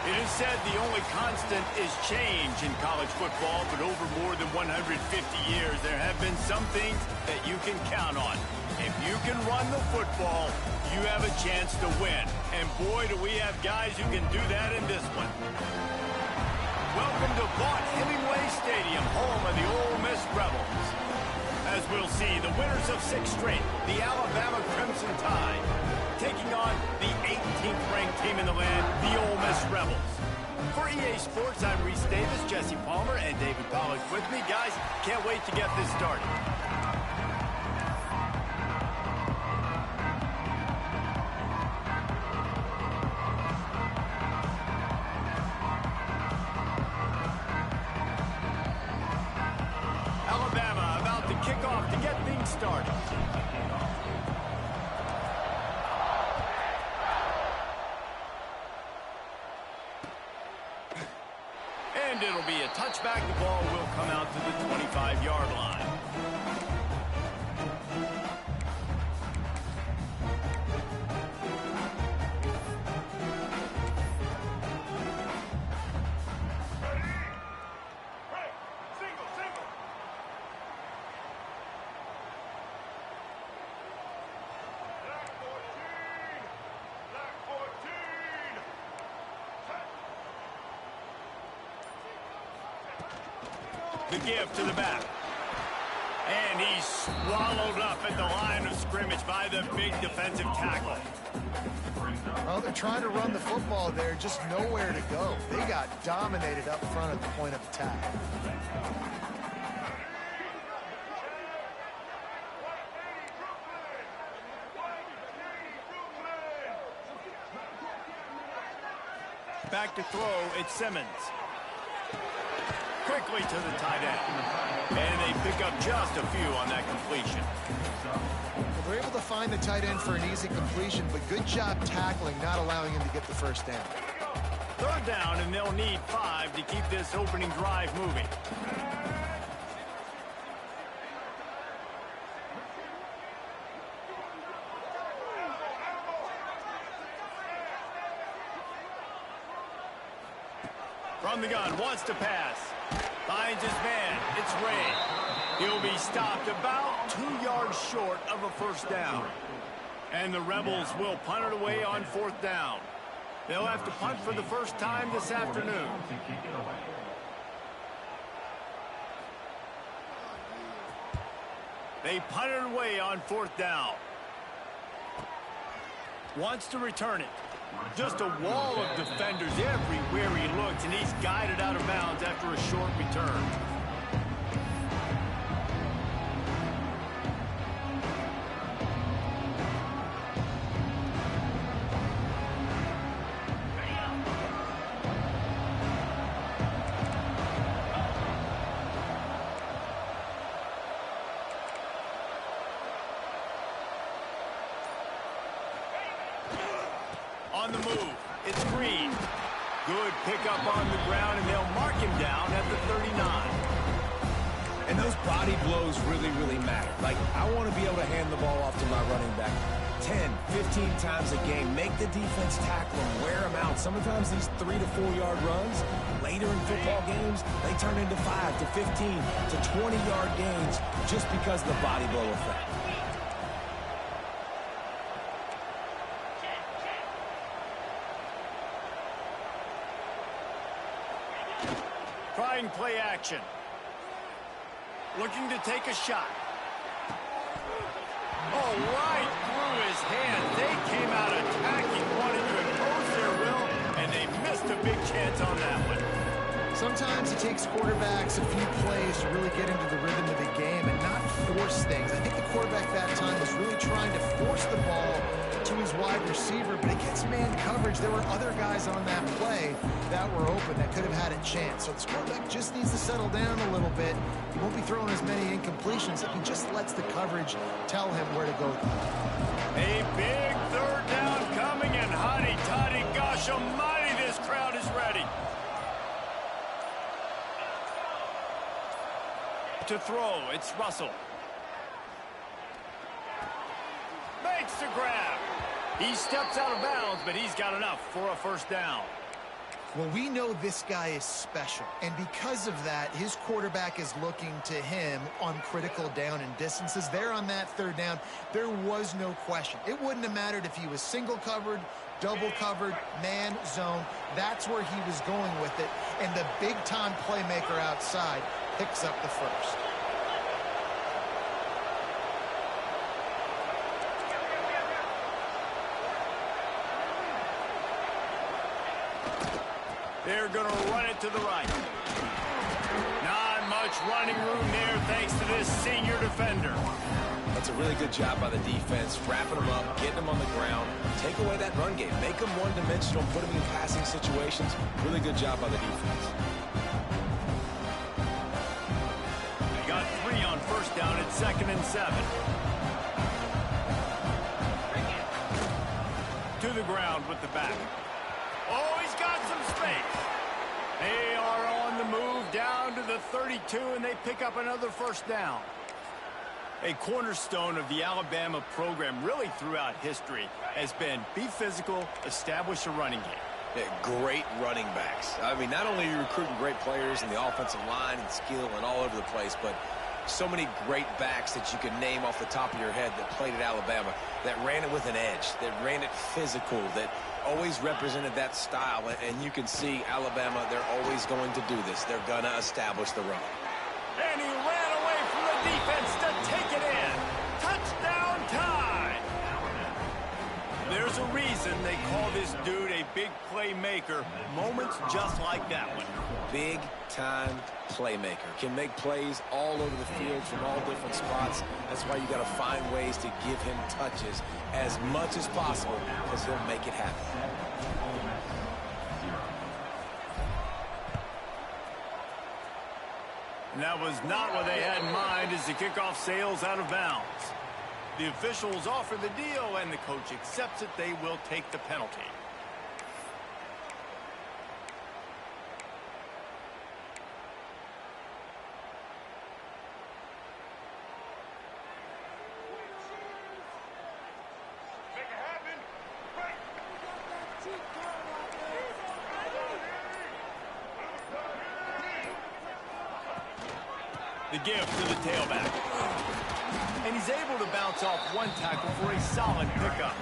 It is said the only constant is change in college football, but over more than 150 years, there have been some things that you can count on. If you can run the football, you have a chance to win. And boy, do we have guys who can do that in this one. Welcome to Vaught-Hemingway Stadium, home of the Ole Miss Rebels. As we'll see, the winners of 6 straight, the Alabama Crimson Tide, taking on the 18th ranked team in the land, the Ole Miss Rebels. For EA Sports, I'm Reese Davis, Jesse Palmer, and David Pollack with me. Guys, can't wait to get this started. Alabama about to kick off to get things started. And it'll be a touchback. The ball will come out to the 25-yard line. The give to the back. And he's swallowed up at the line of scrimmage by the big defensive tackle. Well, they're trying to run the football there, just nowhere to go. They got dominated up front at the point of attack. Back to throw, it's Simmons. Quickly to the tight end. And they pick up just a few on that completion. They're able to find the tight end for an easy completion, but good job tackling, not allowing him to get the first down. Third down, and they'll need 5 to keep this opening drive moving. From the gun, wants to pass. Finds his man. It's Ray. He'll be stopped about 2 yards short of a first down. And the Rebels will punt it away on 4th down. They'll have to punt for the first time this afternoon. They punt it away on 4th down. Wants to return it. Just a wall of defenders everywhere he looks, and he's guided out of bounds after a short return. On the move, it's Green. Good pickup on the ground, and they'll mark him down at the 39. And those body blows really, really matter. Like, I want to be able to hand the ball off to my running back 10, 15 times a game. Make the defense tackle him, wear him out. Sometimes these 3 to 4 yard runs, later in football games, they turn into 5 to 15 to 20 yard gains just because of the body blow effect. Trying play action. Looking to take a shot. Oh, right through his hand. They came out attacking, wanted to impose their will, and they missed a big chance on that one. Sometimes it takes quarterbacks a few plays to really get into the rhythm of the game and not force things. I think the quarterback that time was really trying to force the ball to his wide receiver, but against man coverage, there were other guys on that play that were open that could have had a chance. So this quarterback just needs to settle down a little bit. He won't be throwing as many incompletions if he just lets the coverage tell him where to go. A big third down coming, and hotty toddy, gosh almighty, this crowd is ready. To throw, it's Russell. Makes the grab. He steps out of bounds, but he's got enough for a first down. Well, we know this guy is special, and because of that, his quarterback is looking to him on critical down and distances. There on that third down, there was no question. It wouldn't have mattered if he was single covered, double covered, man, zone. That's where he was going with it, and the big-time playmaker outside picks up the first. They're going to run it to the right. Not much running room there thanks to this senior defender. That's a really good job by the defense, wrapping them up, getting them on the ground, take away that run game, make them one-dimensional, put them in passing situations. Really good job by the defense. They got 3 on first down at 2nd and 7. To the ground with the back. Oh, he's got some space. They are on the move down to the 32, and they pick up another first down. A cornerstone of the Alabama program really throughout history has been be physical, establish a running game. Yeah, great running backs. I mean, not only are you recruiting great players in the offensive line and skill and all over the place, but so many great backs that you can name off the top of your head that played at Alabama, that ran it with an edge, that ran it physical, that always represented that style. And you can see Alabama, they're always going to do this. They're going to establish the run. And he ran away from the defense to take it in. Touchdown time. There's a reason they call this dude a big playmaker. Moments just like that one. Big-time playmaker. Can make plays all over the field from all different spots. That's why you got to find ways to give him touches as much as possible because he'll make it happen. And that was not what they had in mind as the kickoff sails out of bounds. The officials offer the deal, and the coach accepts it. They will take the penalty. The give to the tailback. And he's able to bounce off one tackle for a solid pickup.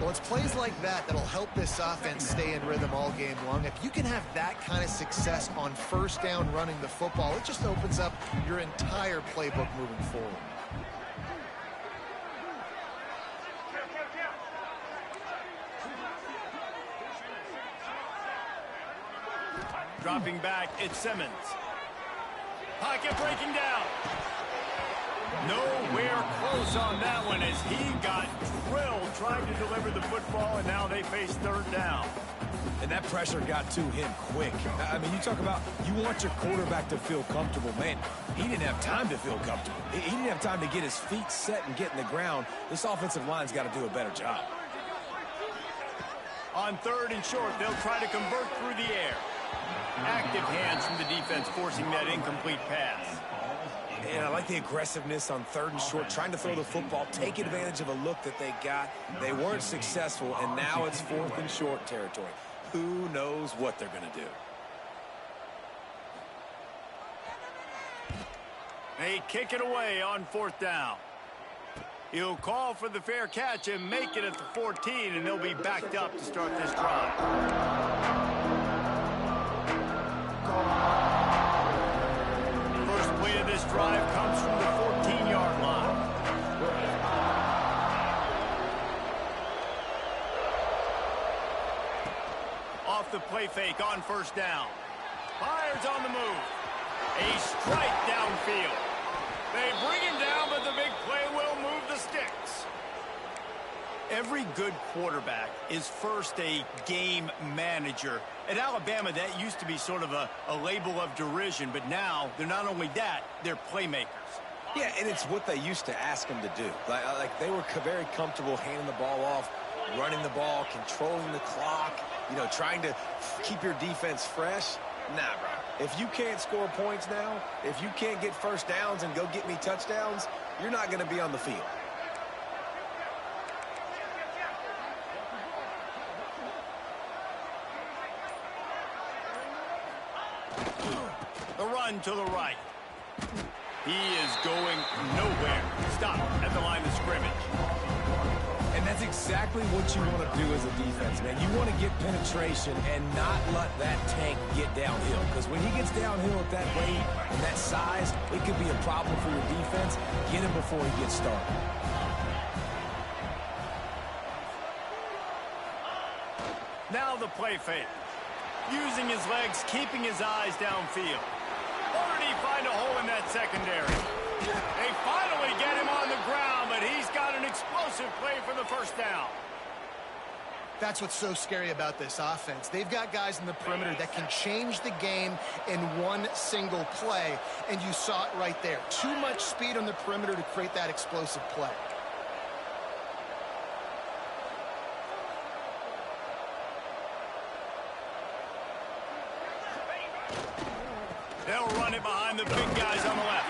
Well, it's plays like that that'll help this offense stay in rhythm all game long. If you can have that kind of success on first down running the football, it just opens up your entire playbook moving forward. Dropping back, it's Simmons. Pocket breaking down. Nowhere close on that one as he got drilled trying to deliver the football, and now they face third down. And that pressure got to him quick. I mean, you talk about you want your quarterback to feel comfortable. Man, he didn't have time to feel comfortable. He didn't have time to get his feet set and get in the ground. This offensive line's got to do a better job. On third and short, they'll try to convert through the air. Active hands from the defense forcing that incomplete pass. And I like the aggressiveness on third and short, trying to throw the football, take advantage of a look that they got. They weren't successful, and now it's fourth and short territory. Who knows what they're going to do? They kick it away on fourth down. He'll call for the fair catch and make it at the 14, and they'll be backed up to start this drive. First play of this drive comes from the 14-yard line. Off the play fake on first down. Fires on the move. A strike downfield. They bring him down, but the big play will move the sticks. Every good quarterback is first a game manager. At Alabama, that used to be sort of a label of derision, but now they're not only that, they're playmakers. Yeah, and it's what they used to ask them to do. Like they were very comfortable handing the ball off, running the ball, controlling the clock, trying to keep your defense fresh. Nah, bro. If you can't score points now, if you can't get first downs and go get me touchdowns, you're not going to be on the field. The run to the right. He is going nowhere. Stop at the line of scrimmage. And that's exactly what you want to do as a defense, man. You want to get penetration and not let that tank get downhill. Because when he gets downhill at that weight and that size, it could be a problem for your defense. Get him before he gets started. Now the play fake. Using his legs, keeping his eyes downfield. Or did he find a hole in that secondary? They finally get him on the ground, but he's got an explosive play for the first down. That's what's so scary about this offense. They've got guys in the perimeter that can change the game in one single play, and you saw it right there. Too much speed on the perimeter to create that explosive play. They'll run it behind the big guys on the left.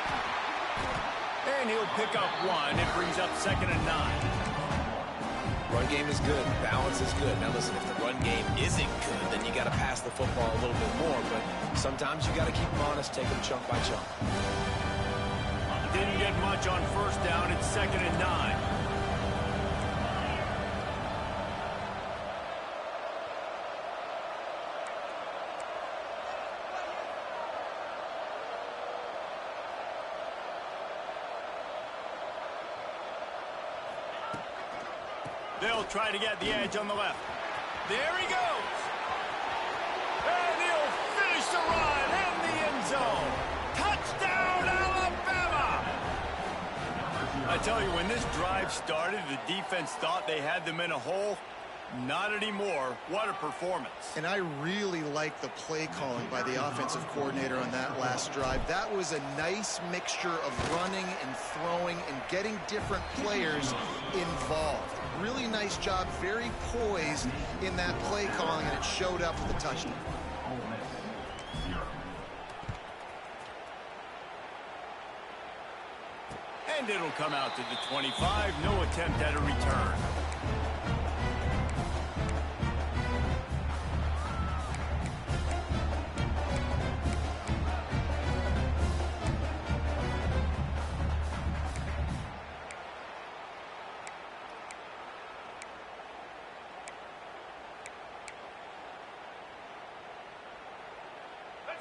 And he'll pick up one. It brings up 2nd and 9. Run game is good. Balance is good. Now, listen, if the run game isn't good, then you got to pass the football a little bit more. But sometimes you got to keep them honest, take them chunk by chunk. Didn't get much on first down. It's 2nd and 9. They'll try to get the edge on the left. There he goes. And he'll finish the run in the end zone. Touchdown, Alabama! I tell you, when this drive started, the defense thought they had them in a hole. Not anymore. What a performance. And I really like the play calling by the offensive coordinator on that last drive. That was a nice mixture of running and throwing and getting different players involved. Really nice job, very poised in that play calling, and it showed up with the touchdown. And it'll come out to the 25. No attempt at a return.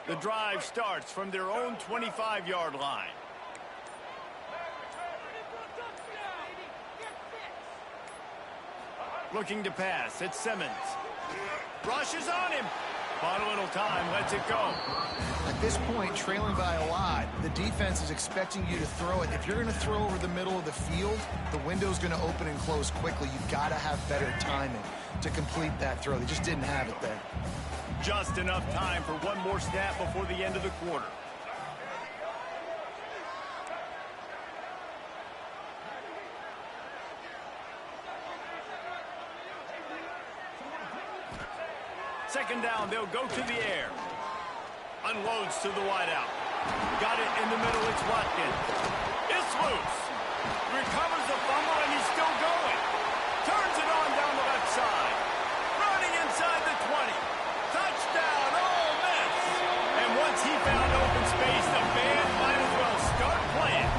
The drive starts from their own 25-yard line. Looking to pass. It's Simmons. Rushes on him. Bought a little time. Lets it go. At this point, trailing by a lot, the defense is expecting you to throw it. If you're going to throw over the middle of the field, the window's going to open and close quickly. You've got to have better timing to complete that throw. They just didn't have it there. Just enough time for one more snap before the end of the quarter. Second down, they'll go to the air. Unloads to the wideout. Got it in the middle, it's Watkins. It's loose. Recovers the fumble, and he's still going. Turns it on down the left side. Running inside the 20. Touchdown, Ole Miss. And once he found open space, the band might as well start playing.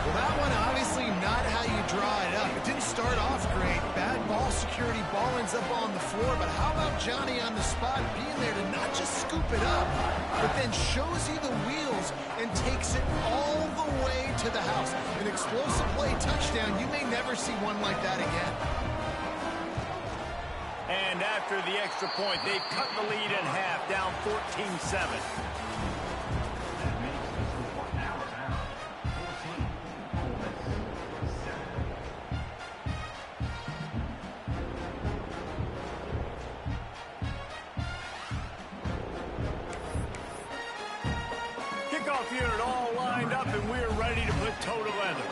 Well, that one obviously not how you draw it up. It didn't start off great. Bad ball security, ball ends up on the floor. But how about Johnny on the spot being there to not just scoop it up, but then shows you the wheels and takes it all the way to the house. An explosive play touchdown. You may never see one like that again. And after the extra point, they've cut the lead in half, down 14-7. Kickoff unit all lined up, and we're ready to put toe to leather.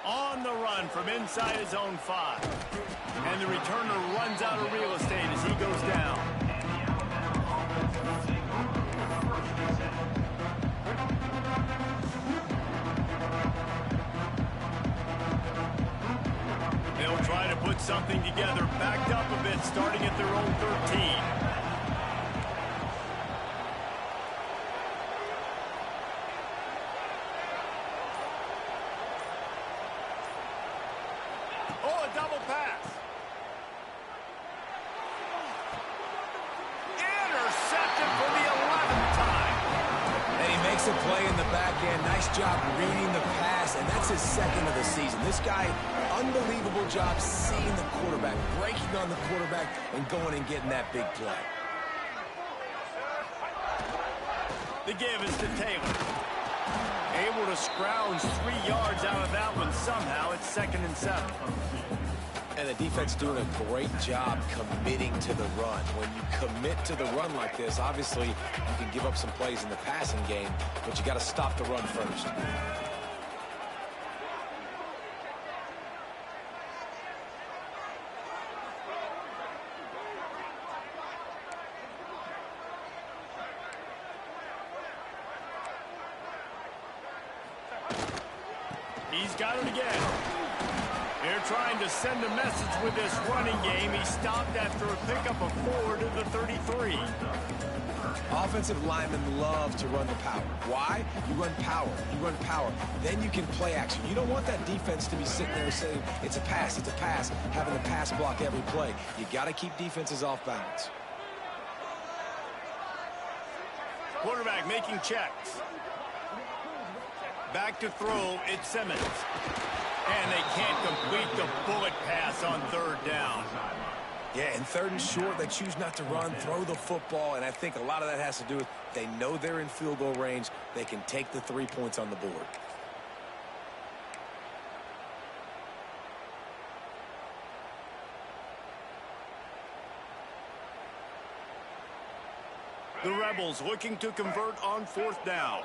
On the run from inside his own 5. And the returner runs out of real estate as he goes down. They'll try to put something together, backed up a bit, starting at their own 13. Oh, a double pass. Intercepted for the 11th time. And he makes a play in the back end. Nice job reading the pass, and that's his second of the season. This guy, unbelievable job seeing the quarterback, breaking on the quarterback, and going and getting that big play. The give is to Taylor. Able to scrounge 3 yards out of that one somehow. It's 2nd and 7. And the defense doing a great job committing to the run. When you commit to the run like this, obviously you can give up some plays in the passing game, but you got to stop the run first. He's got it again. They're trying to send a message with this running game. He stopped after a pickup of 4 to the 33. Offensive linemen love to run the power. Why? You run power. You run power. Then you can play action. You don't want that defense to be sitting there saying, it's a pass, having the pass block every play. You got to keep defenses off balance. Quarterback making checks. Back to throw, it's Simmons. And they can't complete the bullet pass on 3rd down. Yeah, and 3rd and short, they choose not to run, throw the football, and I think a lot of that has to do with they know they're in field goal range. They can take the 3 points on the board. The Rebels looking to convert on 4th down.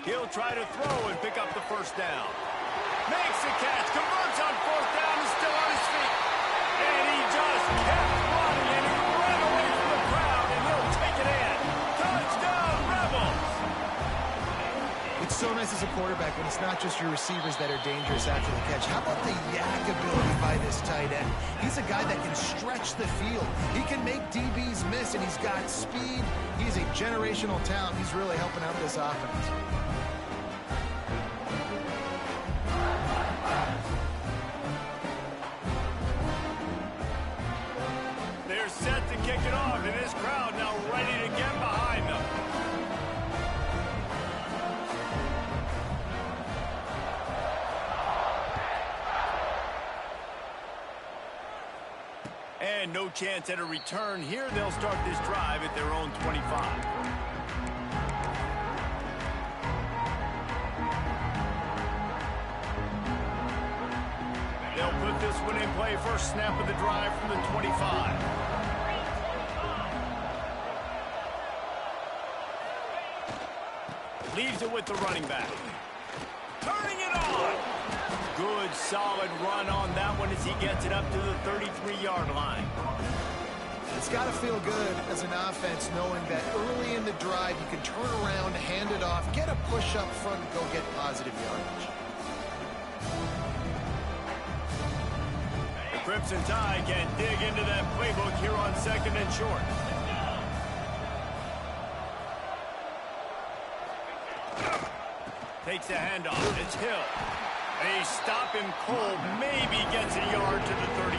He'll try to throw and pick up the 1st down. Makes the catch, converts on 4th down, and still on his feet. And he just kept running, and he ran away from the crowd, and he'll take it in. Touchdown, Rebels! It's so nice as a quarterback when it's not just your receivers that are dangerous after the catch. How about the yak ability by this tight end? He's a guy that can stretch the field. He can make DBs miss, and he's got speed. He's a generational talent. He's really helping out this offense. They're set to kick it off, and this crowd now ready to get behind them. And no chance at a return here. They'll start this drive at their own 25. They'll put this one in play. First snap of the drive from the 25. Leaves it with the running back. Turning it on. Good, solid run on that one as he gets it up to the 33-yard line. It's got to feel good as an offense knowing that early in the drive you can turn around, hand it off, get a push up front, and go get positive yardage. The Crimson Tide can dig into that playbook here on 2nd and short. Takes a handoff. It's Hill. They stop him cold. Maybe gets a yard to the 34.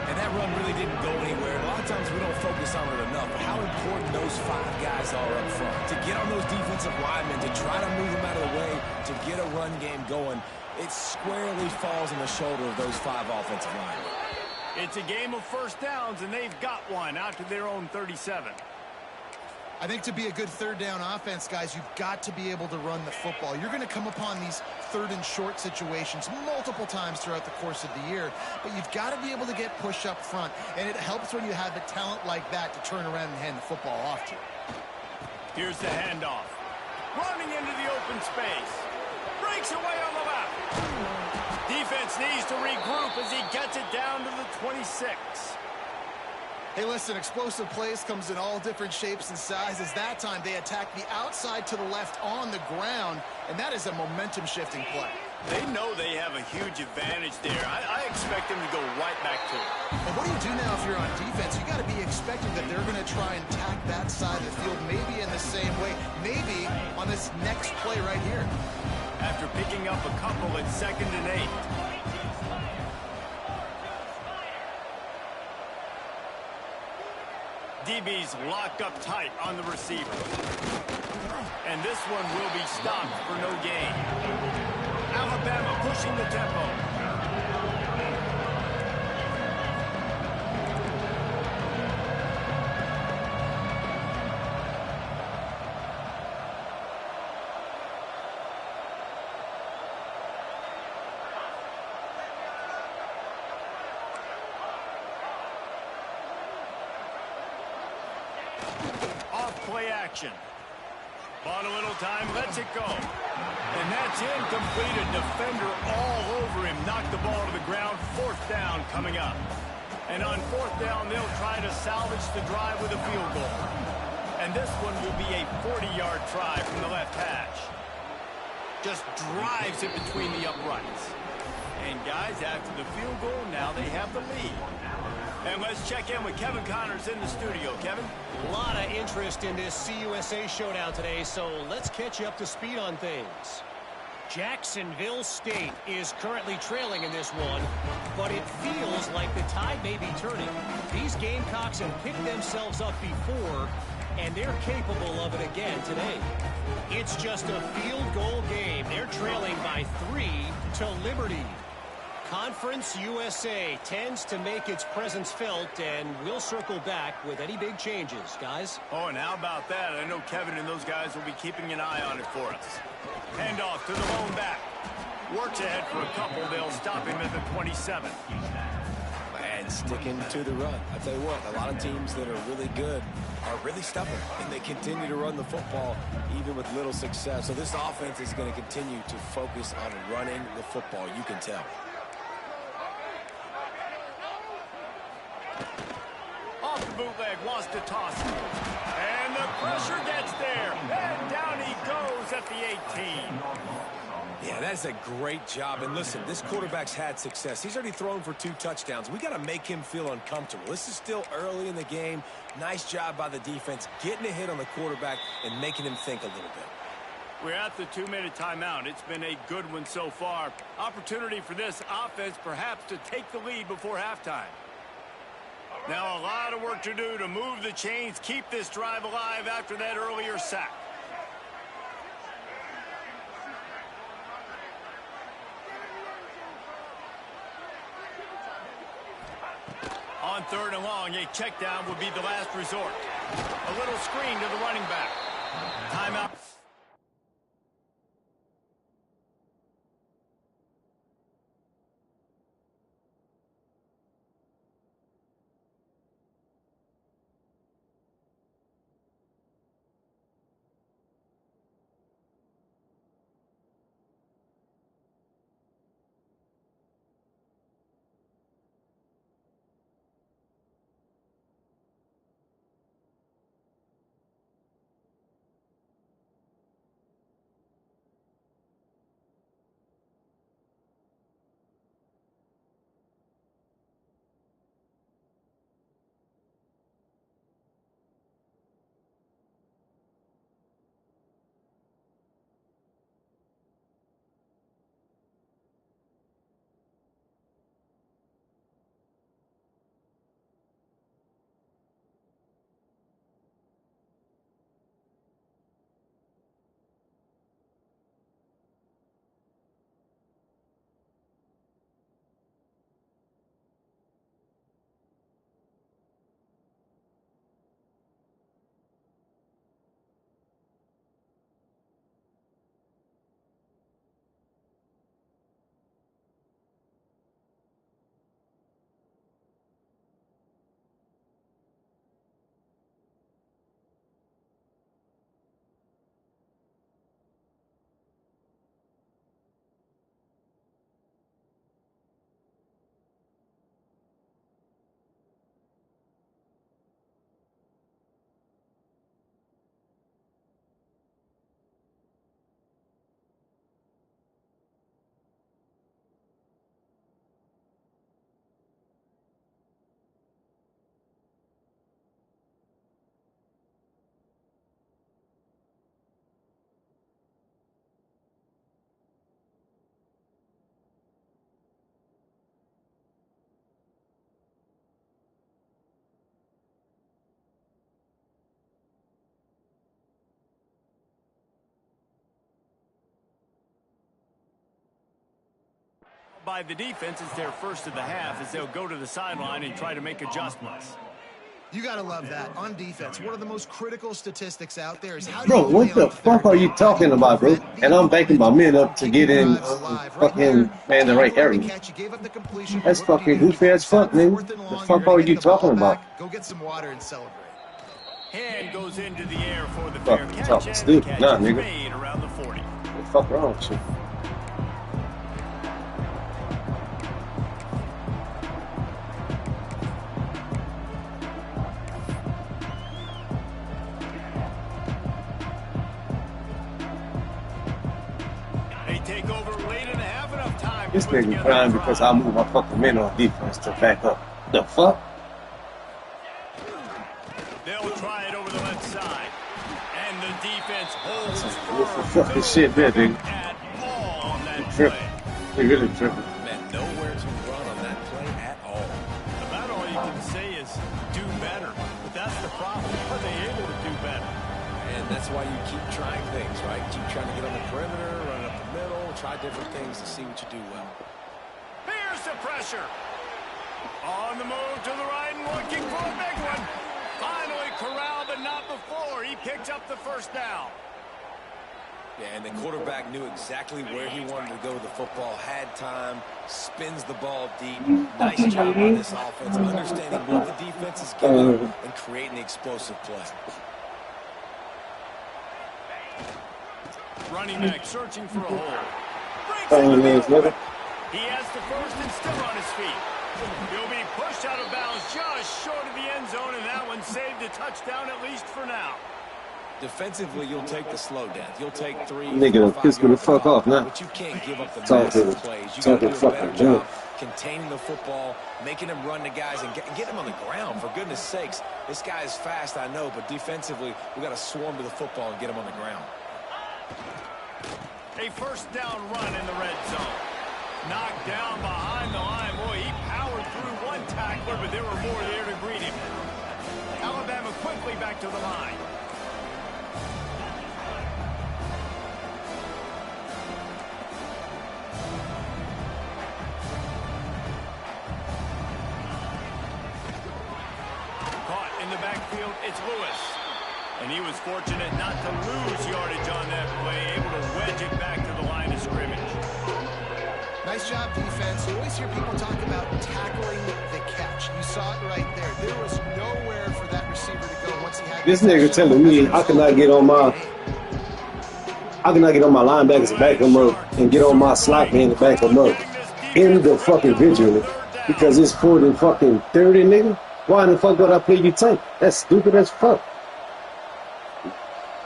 And that run really didn't go anywhere. A lot of times we don't focus on it enough, but how important those 5 guys are up front. To get on those defensive linemen, to try to move them out of the way, to get a run game going, it squarely falls on the shoulder of those 5 offensive linemen. It's a game of 1st downs, and they've got one out to their own 37. I think to be a good 3rd down offense, guys, you've got to be able to run the football. You're going to come upon these 3rd and short situations multiple times throughout the course of the year, but you've got to be able to get push up front, and it helps when you have a talent like that to turn around and hand the football off to. Here's the handoff. Running into the open space. Breaks away on the left. Defense needs to regroup as he gets it down to the 26. Hey, listen, explosive plays comes in all different shapes and sizes. That time, they attack the outside to the left on the ground, and that is a momentum-shifting play. They know they have a huge advantage there. I expect them to go right back to it. And what do you do now if you're on defense? You got to be expecting that they're going to try and attack that side of the field, maybe in the same way, maybe on this next play right here. After picking up a couple at 2nd and 8. DB's locked up tight on the receiver. And this one will be stopped for no gain. Alabama pushing the tempo. Play action. Bought a little time, lets it go. And that's incomplete. A defender all over him. Knocked the ball to the ground. 4th down coming up. And on 4th down, they'll try to salvage the drive with a field goal. And this one will be a 40-yard try from the left hash. Just drives it between the uprights. And guys, after the field goal, now they have the lead. And let's check in with Kevin Connors in the studio. Kevin? A lot of interest in this CUSA showdown today, so let's catch you up to speed on things. Jacksonville State is currently trailing in this one, but it feels like the tide may be turning. These Gamecocks have picked themselves up before, and they're capable of it again today. It's just a field goal game. They're trailing by 3 to Liberty. Conference USA tends to make its presence felt, and we'll circle back with any big changes, guys. Oh, and how about that? I know Kevin and those guys will be keeping an eye on it for us. Handoff to the lone back. Works ahead for a couple. They'll stop him at the 27. And sticking to the run. I tell you what, a lot of teams that are really good are really stubborn, and they continue to run the football even with little success. So this offense is going to continue to focus on running the football, you can tell. Off the bootleg, wants to toss it. And the pressure gets there. And down he goes at the 18. Yeah, that's a great job. And listen, this quarterback's had success. He's already thrown for 2 touchdowns. We got to make him feel uncomfortable. This is still early in the game. Nice job by the defense, getting a hit on the quarterback and making him think a little bit. We're at the 2-minute timeout. It's been a good one so far. Opportunity for this offense perhaps to take the lead before halftime. Now a lot of work to do to move the chains, keep this drive alive after that earlier sack. On 3rd and long, a check down would be the last resort. A little screen to the running back. Timeout. By the defense, it's their first of the half as they'll go to the sideline and try to make adjustments. You got to love that. On defense, one of the most critical statistics out there is how do Bro, what the fuck are you talking about, bro? And I'm backing my men up to get in fucking man the right area. That's fucking goofy as fuck, nigga. The fuck are you talking about? Go get some water and celebrate. Hand goes into the air for the fair catch. Talking stupid, nah, nigga. Made around the 40. What the fuck wrong with you? This nigga crying because I move my fucking men on defense to back up. The fuck? They'll try it over the left side. And the defense holds What the fucking shit there, nigga? at all tripping. He really tripping. Man, nowhere to run on that play at all. About all you can say is do better. But that's the problem. Are they able to do better? And that's why you keep trying things, right? Keep trying to get on the perimeter, run up the middle, try different things to see what you do well. Here's the pressure. On the move to the right and looking for a big one. Finally corralled, but not before. He picked up the first down. Yeah, and the quarterback knew exactly where he wanted to go with the football, had time, spins the ball deep. Nice job on this offense, understanding what the defense is giving and creating the explosive play. Running back searching for a hole. He has the first and still on his feet. He'll be pushed out of bounds just short of the end zone, and that one saved a touchdown at least for now. Defensively, you'll take the slow downs. You'll take 3, Nigga, 4, 5 piss me the fuck off now. But you can't give up the Talk to massive the- plays. You talk got to to do a fucking better jump. job containing the football, making him run to guys, and get him on the ground. For goodness sakes, this guy is fast, I know, but defensively, we got to swarm to the football and get him on the ground. A first down run in the red zone. Knocked down behind the line. Boy, he powered through one tackler, but there were more there to greet him. Alabama quickly back to the line. Caught in the backfield, it's Lewis. And he was fortunate not to lose yardage on that play, able to wedge it back to the line of scrimmage. Nice job, defense. You always hear people talk about tackling the catch. You saw it right there. There was nowhere for that receiver to go once he had This nigga telling me I cannot get on my linebackers and back them up and get on my slot man to back them up in the fucking vigil because it's 40 fucking 30, nigga. Why in the fuck would I play you tight? That's stupid as fuck.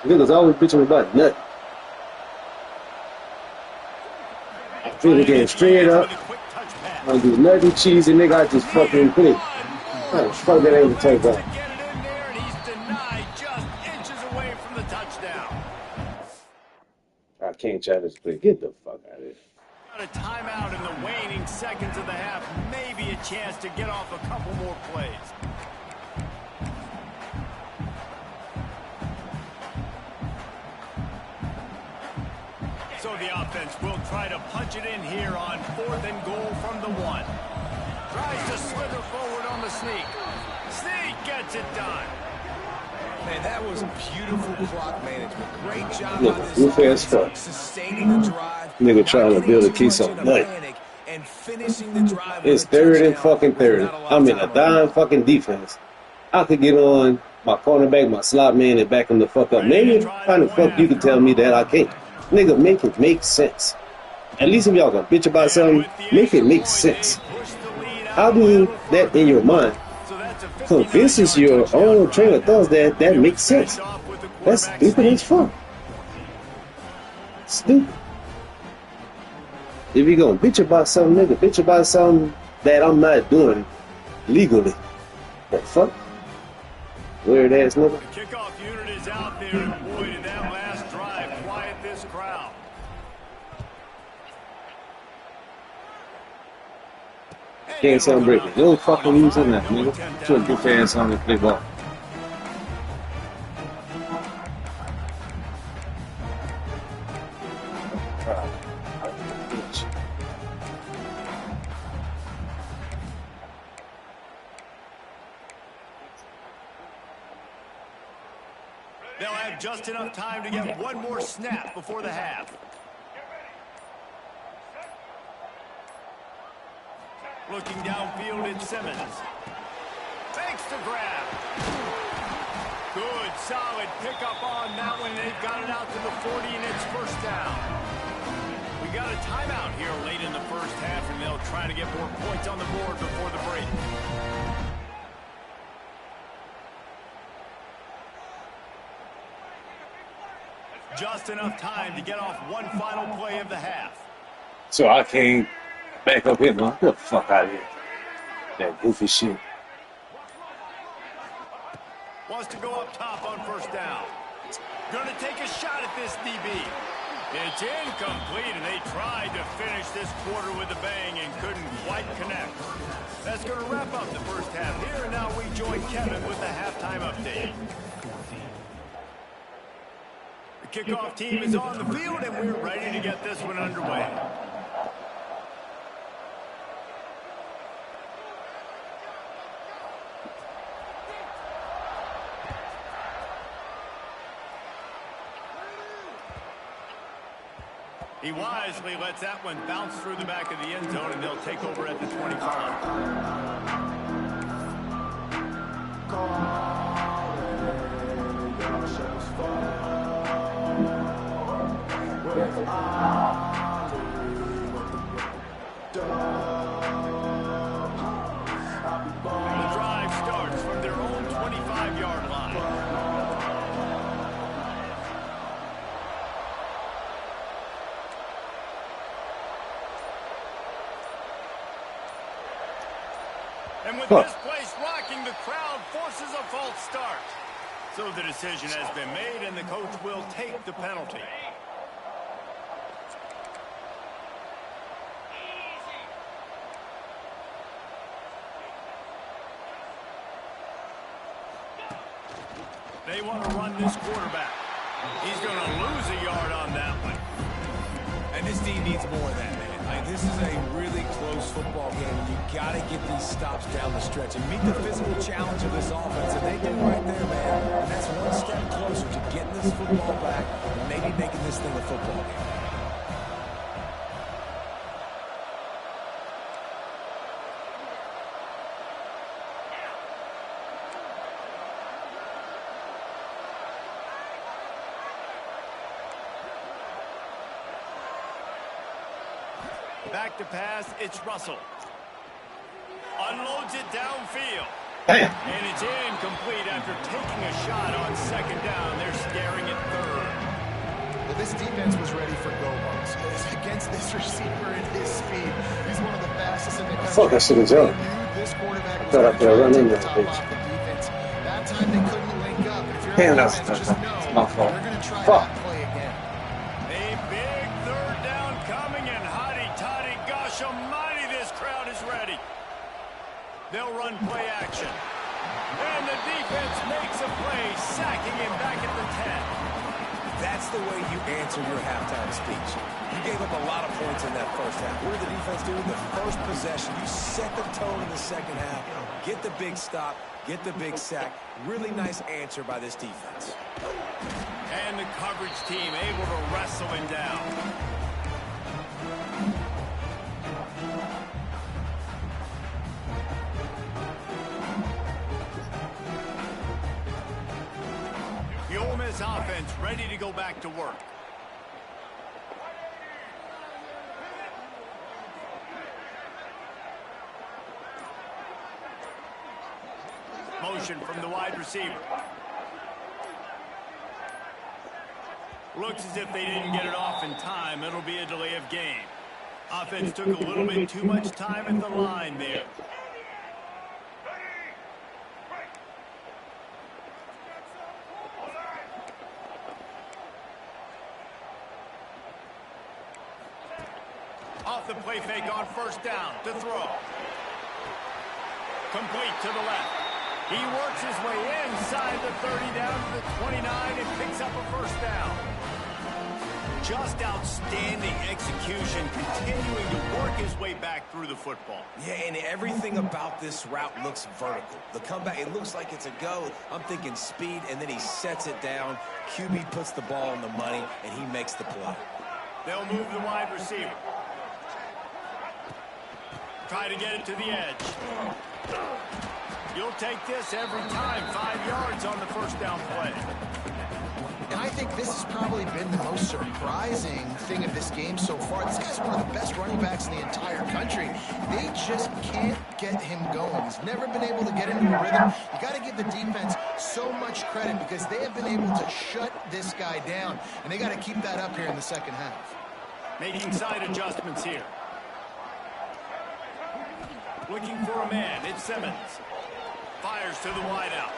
Niggas always bitching about nothing. I feel the game straight up. I don't do nothing cheesy, nigga. I just fucking play. How the fuck that ain't the take off? Get it in there, and he's denied just inches away from the touchdown. I can't try this play. Get the fuck out of here. Got a timeout in the waning seconds of the half. Maybe a chance to get off a couple more plays. So the offense will try to punch it in here on 4th and goal from the 1. Tries to slither forward on the sneak. Sneak gets it done. Man, that was beautiful clock management. Great job Look, on this goofy as fuck. offense, sustaining the drive. Nigga trying to not build a getting case too on much in a nothing. panic and finishing the drive It's with a 3rd and touchdown fucking with 30. not a lot I'm of in a time on dime fucking defense. I could get on my cornerback, my slot man, and back him the fuck up. Maybe how the fuck you can tell me that I can't? Nigga, make it make sense. At least if y'all gonna bitch about something, make it make sense. How do that in your mind convinces your own train of thoughts that makes sense? That's stupid as fuck. Stupid. If you gonna bitch about something, nigga, bitch about something that I'm not doing legally. The fuck? Weird ass nigga. The kickoff unit is out there, and boy, did that last drive quiet this crowd. Can't celebrate it. No fucking using that, nigga. Put your goof ass on and play ball. They'll have just enough time to get one more snap before the half. Looking downfield, it's Simmons. Fakes the grab. Good, solid pickup on that one. They've got it out to the 40, and it's first down. We got a timeout here late in the first half, and they'll try to get more points on the board before the break. Just enough time to get off one final play of the half. So I can't back up here, man. Get the fuck out of here. That goofy shit. Wants to go up top on first down. Gonna take a shot at this DB. It's incomplete, and they tried to finish this quarter with a bang and couldn't quite connect. That's going to wrap up the first half here, and now we join Kevin with the halftime update. The kickoff team is on the field, and we're ready to get this one underway. He wisely lets that one bounce through the back of the end zone, and they'll take over at the 25. The drive starts from their own 25-yard line. And with this place rocking, the crowd forces a false start. So the decision has been made, and the coach will take the penalty. They want to run this quarterback. He's going to lose a yard on that one. And this team needs more of that, man. This is a really close football game. You got to get these stops down the stretch and meet the physical challenge of this offense. And they do right there, man. And that's one step closer to getting this football back and maybe making this thing a football game. Back to pass, it's Russell. Unloads it downfield. Damn. And it's incomplete after taking a shot on second down. They're staring at third. Well, this defense was ready for go-bones. Against this receiver at his speed, he's one of the fastest in the country. Fuck, I should have jumped. This quarterback was Thought I could have run in the that top bitch. off the defense. That time they couldn't link up. If you're Damn, on that's defense, just know my fault. they're going to try Fuck. that play again. A big third down coming, and hotty-toddy, gosh almighty, this crowd is ready. They'll run play action. And the defense makes a play, sacking him back at the 10. That's the way you answer your halftime speech. You gave up a lot of points in that first half. What did the defense do in the first possession? You set the tone in the second half. Get the big stop, get the big sack. Really nice answer by this defense. And the coverage team able to wrestle him down. The Ole Miss offense ready to go back to work. Motion from the wide receiver. Looks as if they didn't get it off in time. It'll be a delay of game. Offense took a little bit too much time at the line there. Off the play fake on first down to throw. Complete to the left. He works his way inside the 30 down to the 29 and picks up a first down. Just outstanding execution, continuing to work his way back through the football. Yeah, and everything about this route looks vertical. The comeback, it looks like it's a go. I'm thinking speed, and then he sets it down. QB puts the ball on the money, and he makes the play. They'll move the wide receiver. Try to get it to the edge. You'll take this every time. 5 yards on the first down play. And I think this has probably been the most surprising thing of this game so far. This guy's one of the best running backs in the entire country. They just can't get him going. He's never been able to get into a rhythm. You got to give the defense so much credit because they have been able to shut this guy down. And they got to keep that up here in the second half. Making side adjustments here. Looking for a man. It's Simmons. Fires to the wideout.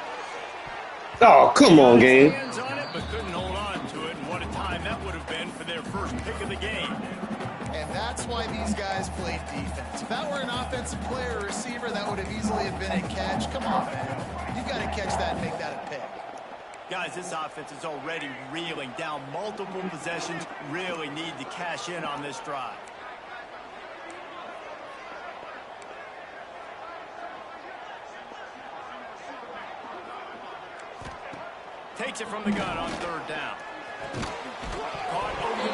Oh, come on, game. Hands on it, but couldn't hold on to it. And what a time that would have been for their first pick of the game. And that's why these guys played defense. If that were an offensive player or receiver, that would have easily have been a catch. Come on, man. You got to catch that and make that a pick. Guys, this offense is already reeling down multiple possessions. Really need to cash in on this drive. Takes it from the gun on third down.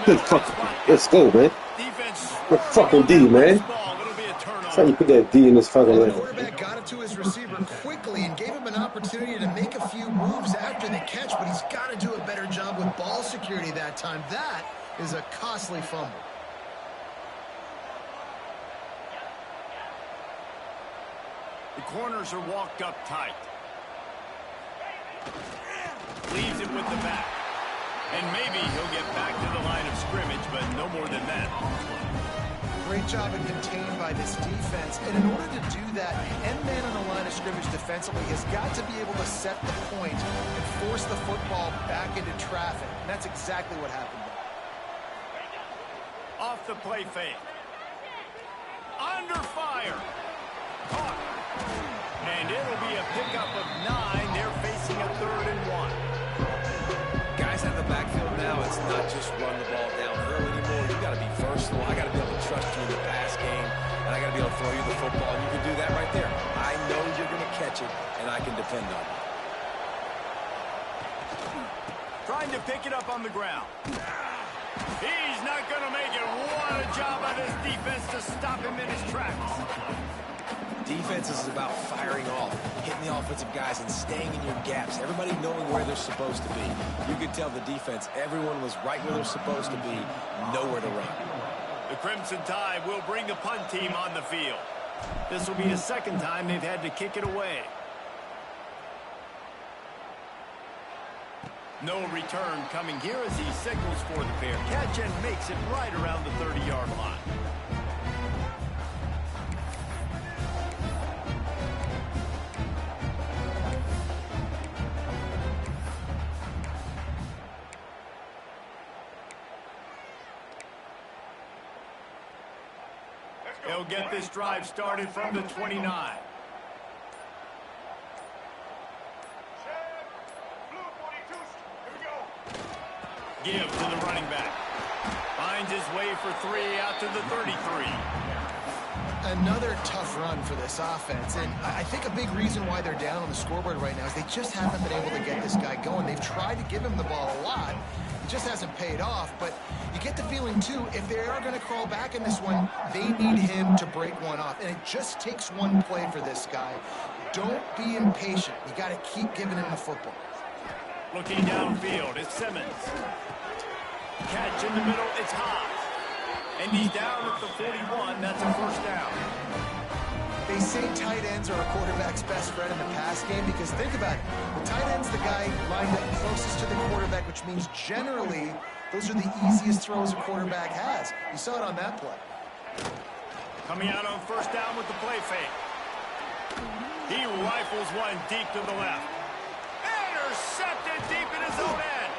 Good fucking. Let's go, man. Defense. What fucking D, man? That's how you put that D in this fucking The line. quarterback got it to his receiver quickly and gave him an opportunity to make a few moves after the catch, but he's got to do a better job with ball security that time. That is a costly fumble. The corners are walked up tight. Leaves it with the back. And maybe he'll get back to the line of scrimmage, but no more than that. Great job in contained by this defense. And in order to do that, the end man on the line of scrimmage defensively has got to be able to set the point and force the football back into traffic. And that's exactly what happened there. Off the play fake. Under fire. Caught. And it'll be a pickup of 9. They're facing a 3rd and 1. Guys out of the backfield now, it's not just run the ball downhill anymore. You got to be versatile. I got to be able to trust you in the pass game, and I got to be able to throw you the football. And you can do that right there. I know you're going to catch it, and I can depend on you. Trying to pick it up on the ground. He's not going to make it. What a job by this defense to stop him in his tracks. Defense is about firing off, hitting the offensive guys and staying in your gaps. Everybody knowing where they're supposed to be. You could tell the defense, everyone was right where they're supposed to be, nowhere to run. The Crimson Tide will bring the punt team on the field. This will be the second time they've had to kick it away. No return coming here as he signals for the fair catch and makes it right around the 30-yard line. They'll get this drive started from the 29. Give to the running back. Finds his way for 3 out to the 33. Another tough run for this offense, and I think a big reason why they're down on the scoreboard right now is they just haven't been able to get this guy going. They've tried to give him the ball a lot. It just hasn't paid off, but you get the feeling, too, if they are going to crawl back in this one, they need him to break one off, and it just takes one play for this guy. Don't be impatient. You got to keep giving him the football. Looking downfield, it's Simmons. Catch in the middle, it's Hobbs. And he's down at the 41. That's a first down. They say tight ends are a quarterback's best friend in the pass game because think about it. The tight end's the guy lined up closest to the quarterback, which means generally those are the easiest throws a quarterback has. You saw it on that play. Coming out on first down with the play fake. He rifles one deep to the left. Intercepted deep in his own end.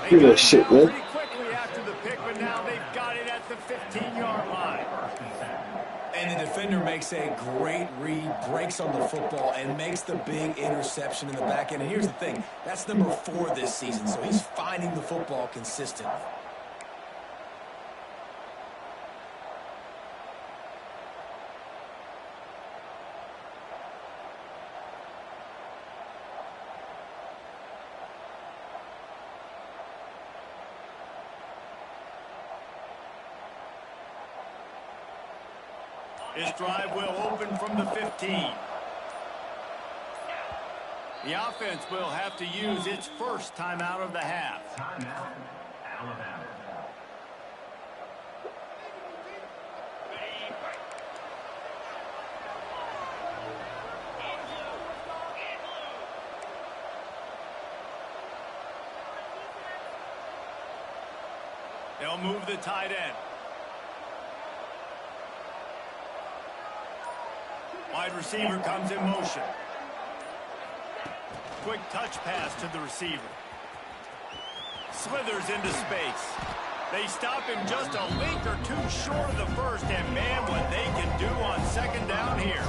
They got it down pretty quickly after the pick, but now they've got it at the 15-yard line. And the defender makes a great read, breaks on the football, and makes the big interception in the back end. And here's the thing, that's number 4 this season, so he's finding the football consistently. This drive will open from the 15. The offense will have to use its first timeout of the half. Timeout, Alabama. They'll move the tight end. Wide receiver comes in motion. quick touch pass to the receiver. Slithers into space. They stop him just a link or two short of the first, and man, what they can do on second down here.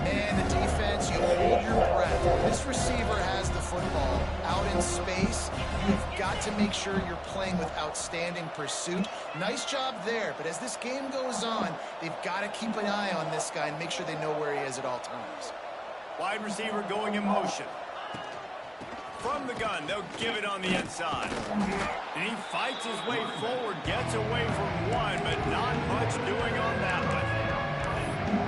And the defense, you hold your breath. This receiver has the football out in space. You've got to make sure you're playing with outstanding pursuit. Nice job there, but as this game goes on, they've got to keep an eye on this guy and make sure they know where he is at all times. Wide receiver going in motion. From the gun, they'll give it on the inside. And he fights his way forward, gets away from one, but not much doing on that one.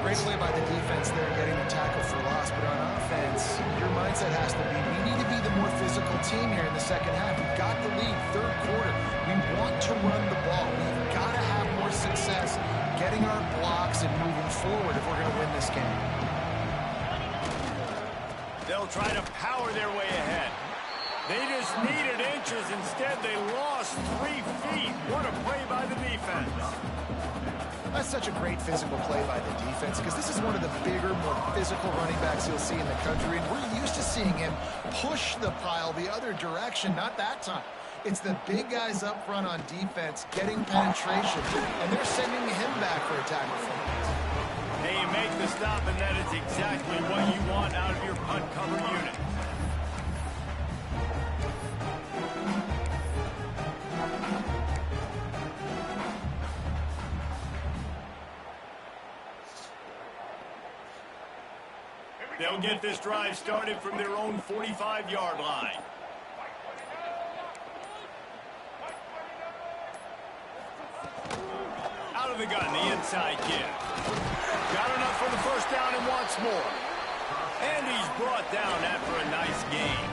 Great play by the defense there, getting the tackle for loss. But on offense, your mindset has to be, we need to be the more physical team here in the second half. We've got the lead, third quarter. We want to run the ball. We've got to have more success getting our blocks and moving forward if we're going to win this game. They'll try to power their way ahead. They just needed inches. Instead, they lost 3 feet. What a play by the defense. That's such a great physical play by the defense because this is one of the bigger, more physical running backs you'll see in the country. And we're used to seeing him push the pile the other direction, not that time. It's the big guys up front on defense getting penetration, and they're sending him back for a tackle for loss. Hey, you make the stop, and that is exactly what you want out of your punt cover unit. They'll get this drive started from their own 45-yard line. Out of the gun, the inside give. Got enough for the first down and wants more. And he's brought down after a nice game.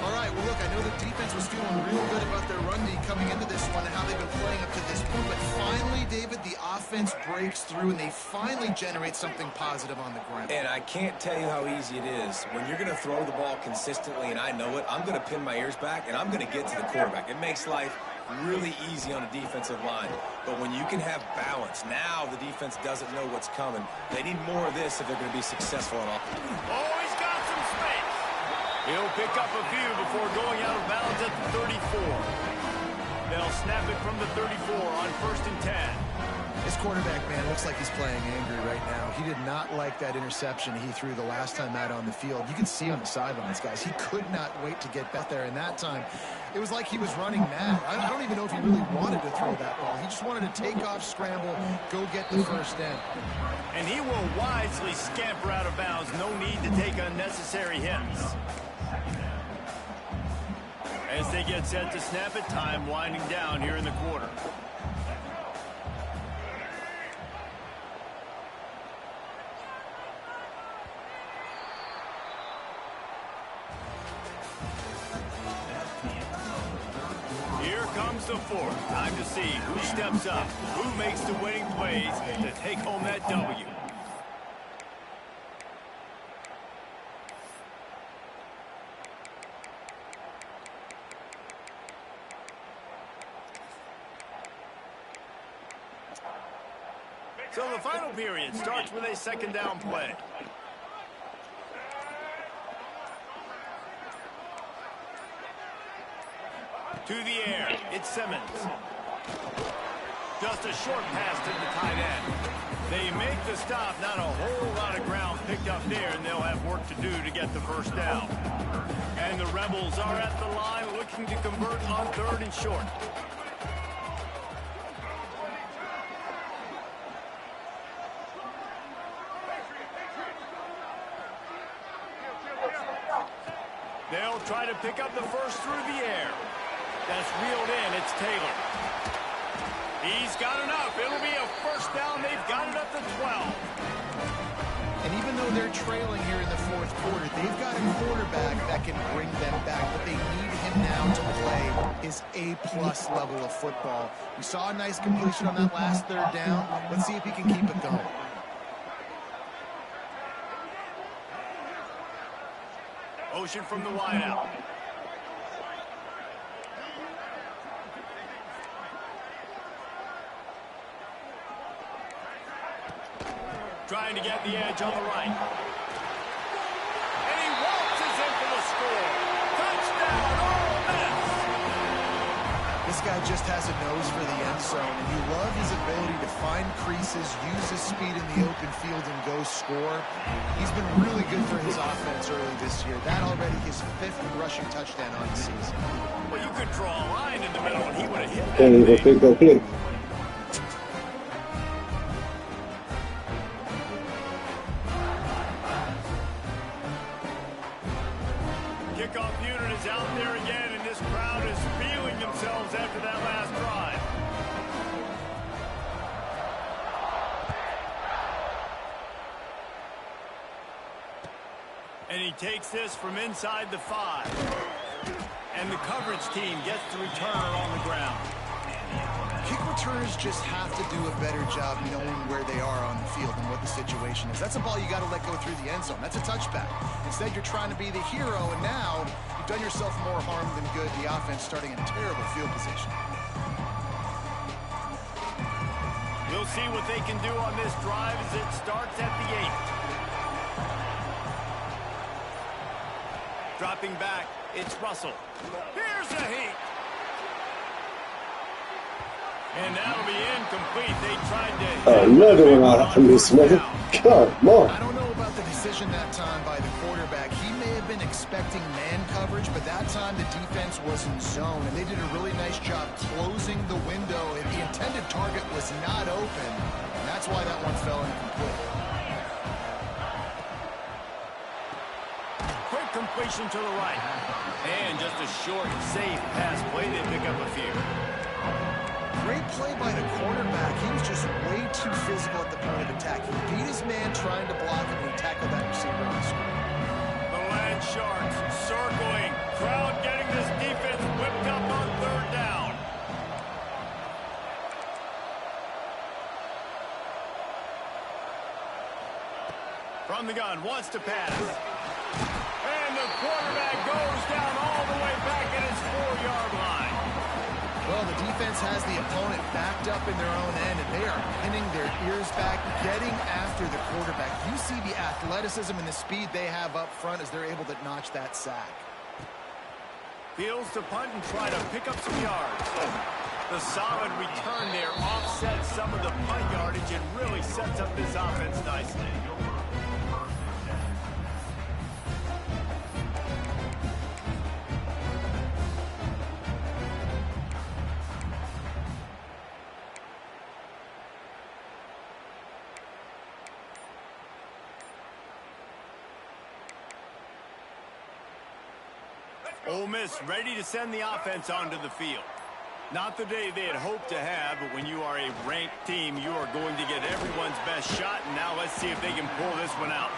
All right, well, look, I know the defense was feeling real good about their run D coming into this one and how they've been playing up to this point. But finally, David, the offense breaks through and they finally generate something positive on the ground. And I can't tell you how easy it is. When you're going to throw the ball consistently, and I know it, I'm going to pin my ears back, and I'm going to get to the quarterback. It makes life really easy on a defensive line. But when you can have balance, now the defense doesn't know what's coming. They need more of this if they're going to be successful on offense. Oh, he's got some space. He'll pick up a few before going out of bounds at the 34. They'll snap it from the 34 on 1st and 10. This quarterback, man, looks like he's playing angry right now. He did not like that interception he threw the last time out on the field. You can see on the sidelines, guys. He could not wait to get back there. And that time, it was like he was running mad. I don't even know if he really wanted to throw that ball. He just wanted to take off, scramble, go get the first down. And he will wisely scamper out of bounds. No need to take unnecessary hits. As they get set to snap it, time winding down here in the quarter. Here comes the fourth. Time to see who steps up, who makes the winning plays to take home that W. So the final period starts with a second down play. To the air, it's Simmons. Just a short pass to the tight end. They make the stop, not a whole lot of ground picked up there, and they'll have work to do to get the first down. And the Rebels are at the line looking to convert on 3rd and short. They'll try to pick up the first through the air. That's reeled in. It's Taylor. He's got enough. It'll be a first down. They've got it up to 12. And even though they're trailing here in the fourth quarter, they've got a quarterback that can bring them back. But they need him now to play his A-plus level of football. We saw a nice completion on that last third down. Let's see if he can keep it going. Ocean from the wideout. Trying to get the edge on the right. And he score. Touchdown, Ole Miss. This guy just has a nose for the end zone, and you love his ability to find creases, use his speed in the open field, and go score. He's been really good for his offense early this year. That already his 5th rushing touchdown on the season. Well, you could draw a line in the middle, and he would have hit that Can't even thing. pick up click. Kickoff unit is out there again, and this crowd is feeling themselves after that last drive. And he takes this from inside the 5. And the coverage team gets the returner on the ground. Kick returners just have to do a better job knowing where they are on the field and what the situation is. That's a ball you got to let go through the end zone. That's a touchback. Instead, you're trying to be the hero, and now you've done yourself more harm than good. The offense starting in terrible field position. We'll see what they can do on this drive as it starts at the 8. Dropping back, it's Russell. Here's a heat. And that'll be incomplete. They tried to... Another one out from this nigga. Come on. I don't know about the decision that time by the quarterback. He may have been expecting man coverage, but that time the defense was in zone, and they did a really nice job closing the window. And the intended target was not open, and that's why that one fell incomplete. Quick completion to the right. And just a short, safe pass play. They pick up a few. Great play by the quarterback. He was just way too physical at the point of attack. He beat his man trying to block him, and he tackled that receiver on the screen. The Land Sharks circling. Crowd getting this defense whipped up on 3rd down. From the gun, wants to pass. And the quarterback goes down all the way back at his 4-yard line. Well, the defense has the opponent backed up in their own end, and they are pinning their ears back, getting after the quarterback. You see the athleticism and the speed they have up front as they're able to notch that sack. Fields to punt and try to pick up some yards. The solid return there offsets some of the punt yardage and really sets up this offense nicely. Ole Miss ready to send the offense onto the field. Not the day they had hoped to have, but when you are a ranked team, you are going to get everyone's best shot, and now let's see if they can pull this one out.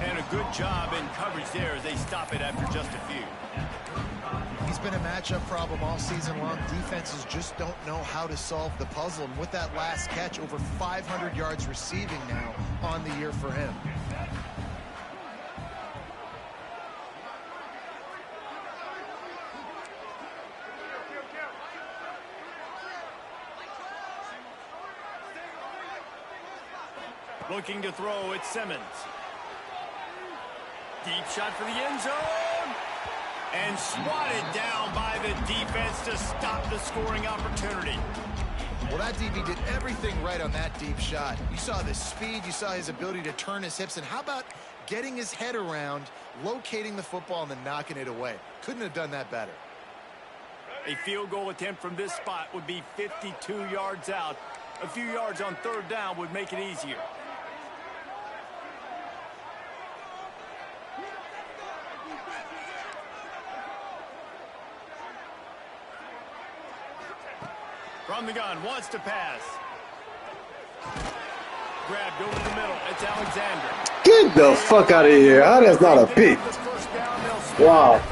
And a good job in coverage there as they stop it after just a few. He's been a matchup problem all season long. Defenses just don't know how to solve the puzzle, and with that last catch, over 500 yards receiving now on the year for him. Looking to throw, it's Simmons. Deep shot for the end zone. And swatted down by the defense to stop the scoring opportunity. Well, that DB did everything right on that deep shot. You saw the speed, you saw his ability to turn his hips, and how about getting his head around, locating the football, and then knocking it away? Couldn't have done that better. A field goal attempt from this spot would be 52 yards out. A few yards on 3rd down would make it easier. From the gun, wants to pass. Grabbed over the middle. It's Alexander. Get the fuck out of here. How that's not a pick? Wow.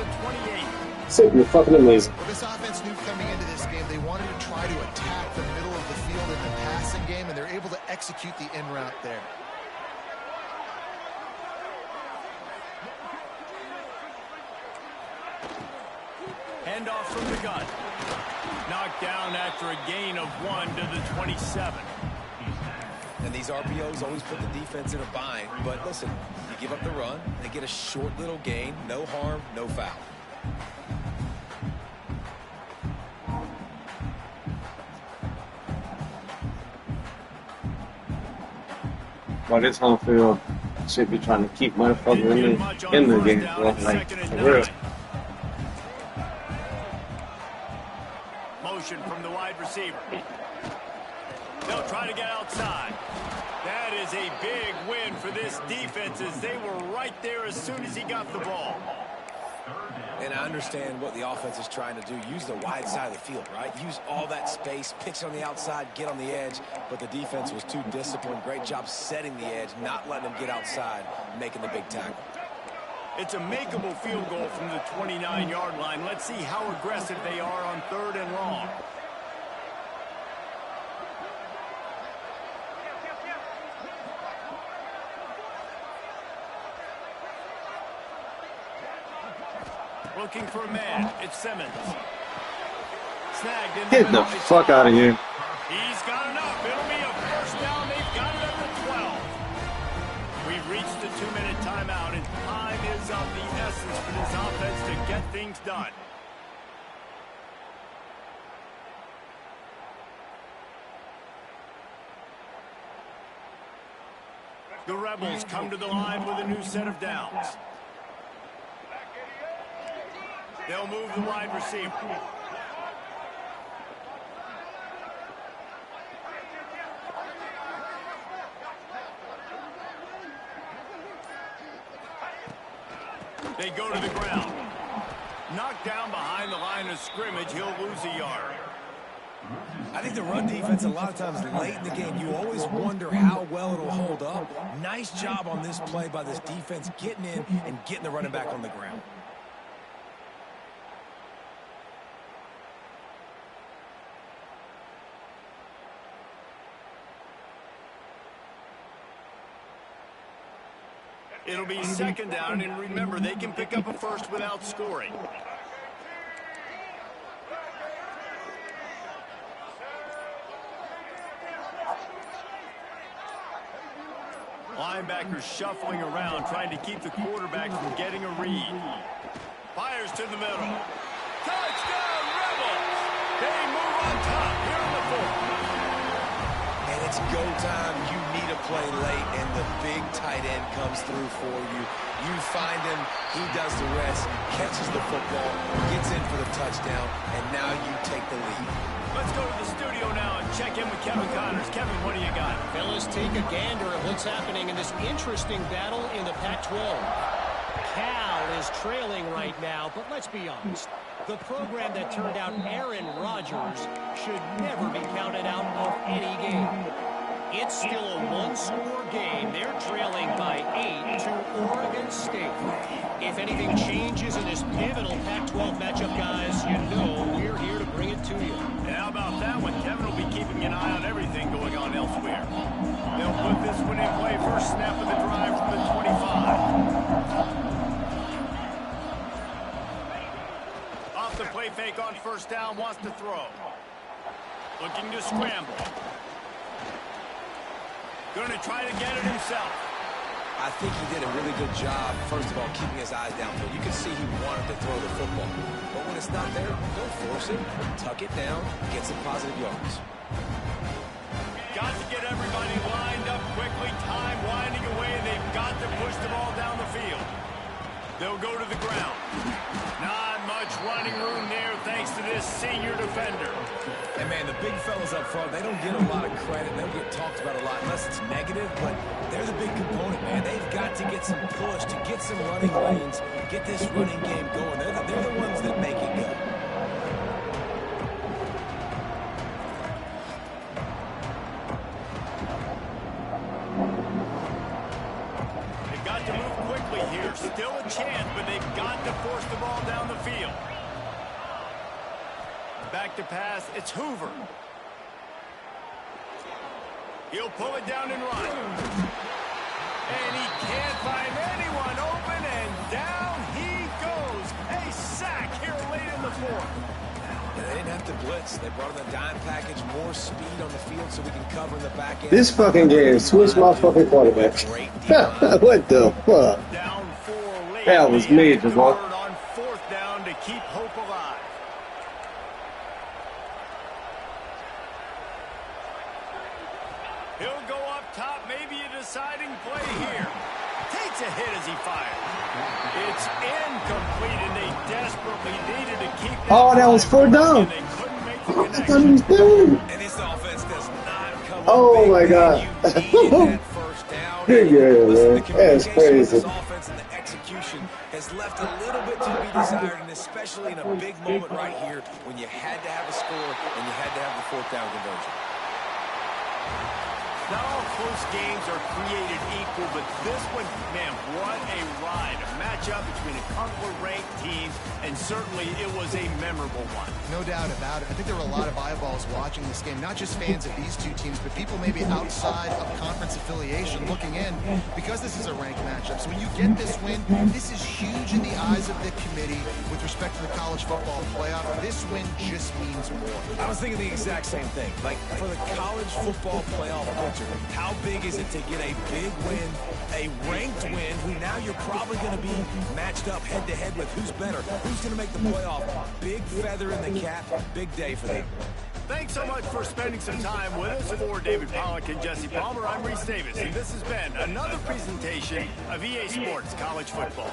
Simply fucking amazing. Well, this offense knew coming into this game they wanted to try to attack the middle of the field in the passing game, and they're able to execute the in route there. Handoff from the gun. Knocked down after a gain of 1 to the 27. And these RPOs always put the defense in a bind. But listen, You give up the run, they get a short little gain, no harm, no foul. Well, this home field should be trying to keep motherfuckers in the game, bro. Like, for real. Motion from the wide receiver. They'll try to get outside. That is a big win for this defense as they were right there as soon as he got the ball. And I understand what the offense is trying to do. Use the wide side of the field, right? Use all that space, pitch on the outside, get on the edge. But the defense was too disciplined. Great job setting the edge, not letting them get outside, making the big tackle. It's a makeable field goal from the 29-yard line. Let's see how aggressive they are on 3rd and long. Looking for a man. It's Simmons. Snagged in Get the fuck out of here. He's got enough. It'll be a first down. They've got it up to 12. We've reached the 2-minute timeout, and time is of the essence for this offense to get things done. The Rebels come to the line with a new set of downs. They'll move the wide receiver. They go to the ground. Knocked down behind the line of scrimmage, he'll lose a yard. I think the run defense, a lot of times late in the game, you always wonder how well it'll hold up. Nice job on this play by this defense, getting in and getting the running back on the ground. It'll be 2nd down, and remember, they can pick up a first without scoring. Linebackers shuffling around, trying to keep the quarterback from getting a read. Fires to the middle. Touchdown, Rebels! They move on top here in the 4th. And it's go time. You need a play late, and the big tight end comes through for you. You find him, he does the rest, catches the football, gets in for the touchdown, and now you take the lead. Let's go to the studio now and check in with Kevin Connors. Kevin, what do you got? Fellas, take a gander at what's happening in this interesting battle in the Pac-12. Cal is trailing right now, but let's be honest. The program that turned out Aaron Rodgers should never be counted out of any game. It's still a one-score game. They're trailing by 8 to Oregon State. If anything changes in this pivotal Pac-12 matchup, guys, you know we're here to bring it to you. And how about that one? Kevin will be keeping an eye on everything going on elsewhere. They'll put this one in play. First snap of the drive from the 25. Off the play fake on 1st down, wants to throw. Looking to scramble. Going to try to get it himself. I think he did a really good job, first of all, keeping his eyes downfield. You can see he wanted to throw the football. But when it's not there, don't force it. Tuck it down, get some positive yards. Got to get everybody lined up quickly. Time winding away, and they've got to push the ball down the field. They'll go to the ground. Not much running room there thanks to this senior defender. And, man, the big fellas up front, they don't get a lot of credit. They don't get talked about a lot unless it's negative, but they're the big component, man. They've got to get some push, to get some running lanes, get this running game going. They're the ones that make it go. They've got to move quickly here. Still a chance, but they've got to force the ball down the field. Back to pass, it's Hoover. He'll pull it down and run. And he can't find anyone open, and down he goes. A sack here late in the 4th. And they didn't have to blitz. They brought in the dime package, more speed on the field so we can cover in the back end. This fucking game switched my fucking quarterback. What the fuck? Down 4 late. That was major, bro. On 4th down to keep hope alive. He'll go up top, maybe a deciding play here. Takes a hit as he fires. It's incomplete, and they desperately needed to keep that. Oh, that was 4th down. And they couldn't make the What connection. was doing? And this offense does not come Oh, up my big. God. You needed that first down. Good game, Listen, man. the That's communication with crazy. this offense and the execution has left a little bit to be desired, and especially in a big moment right here when you had to have a score and you had to have the 4th down conversion. Not all close games are created equal, but this one, man, what a ride. A matchup between a couple of ranked teams, and certainly it was a memorable one. No doubt about it. I think there were a lot of eyeballs watching this game, not just fans of these two teams, but people maybe outside of conference affiliation looking in, because this is a ranked matchup. So when you get this win, this is huge in the eyes of the committee with respect to the college football playoff. This win just means more. I was thinking the exact same thing. Like, for the college football playoff picture, how big is it to get a big win, a ranked win, who now you're probably going to be matched up head-to-head with who's better, who's going to make the playoff. Big feather in the cap, big day for them. Thanks so much for spending some time with us. For David Pollack and Jesse Palmer, I'm Reese Davis, and this has been another presentation of EA Sports College Football.